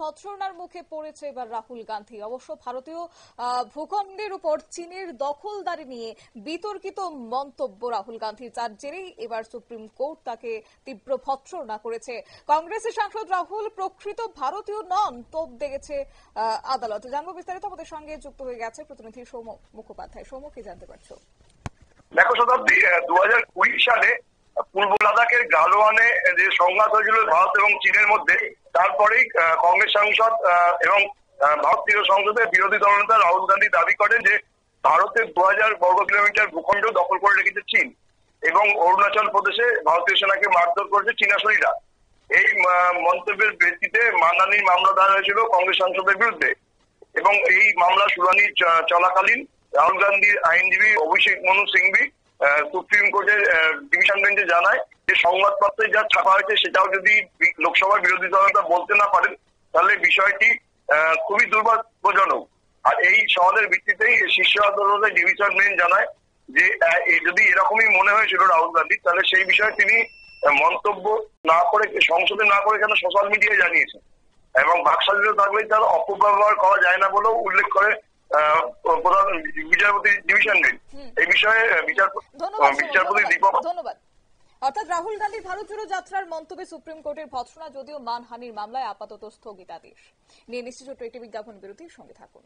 ভৎসনার মুখে পড়েছে এবার রাহুল গান্ধী। অবশ্য ভারতীয় ভূখণ্ডের উপর চীনের দখলদারি নিয়ে বিতর্কিত মন্তব্য রাহুল গান্ধীর, যার জেরেই এবার সুপ্রিম কোর্ট তাকে তীব্র ভৎসনা করেছে। কংগ্রেসের সাংসদ রাহুল প্রকৃত ভারতীয় নন, তোপ দেখেছে আদালত। জানবো বিস্তারিত, আমাদের সঙ্গে যুক্ত হয়ে গেছে প্রতিনিধি সৌম্য মুখোপাধ্যায়। সৌম্য, কি জানতে পারছো? দেখো শতাব্দী, 2020 সালে পূর্ব লাদাখের গালওয়ানে যে সংঘাত হয়েছিল ভারত এবং চীনের মধ্যে, তারপরেই কংগ্রেস সাংসদ এবং ভারতীয় সংসদের বিরোধী দলনেতা রাহুল গান্ধী দাবি করেন যে ভারতের 2000 বর্গ কিলোমিটার ভূখণ্ড দখল করে রেখেছে চীন এবং অরুণাচল প্রদেশে ভারতীয় সেনাকে মারধর করেছে চীনাশলীরা। এই মন্তব্যের ভিত্তিতে মানহানির মামলা দায়ের হয়েছিল কংগ্রেস সাংসদের বিরুদ্ধে এবং এই মামলা শুনানি চলাকালীন রাহুল গান্ধীর আইনজীবী অভিষেক মনু সিংভি সুপ্রিম কোর্টের ডিভিশন বেঞ্চে জানায় যে সংবাদপত্রে যা ছাপা হয়েছে সেটাও যদি লোকসভার বিরোধী দলনেতা বলতে না পারেন তাহলে বিষয়টি খুবই দুর্ভাগ্যজনক। আর এই সওয়ালের ভিত্তিতেই শীর্ষ আদালতের ডিভিশন বেঞ্চ জানায় যে যদি এরকমই মনে হয়েছিল রাহুল গান্ধী, তাহলে সেই বিষয়ে তিনি মন্তব্য না করে, সংসদে না করে কেন সোশ্যাল মিডিয়ায় জানিয়েছেন এবং বাকস্বাধীনতা থাকলেই তার অপব্যবহার করা যায় না বলেও উল্লেখ করে প্রধান বিচারপতি ডিভিশন বেঞ্চ। এই বিষয়ে বিচারপতি দীপক। ধন্যবাদ। অর্থাৎ রাহুল গান্ধীর ভারত জোড়ো যাত্রার মন্তব্যে সুপ্রিম কোর্টের ভৎসনা, যদিও মানহানির মামলায় আপাতত স্থগিতাদেশ নিয়ে। নিশ্চিত একটি বিজ্ঞাপন বিরতির সঙ্গে থাকুন।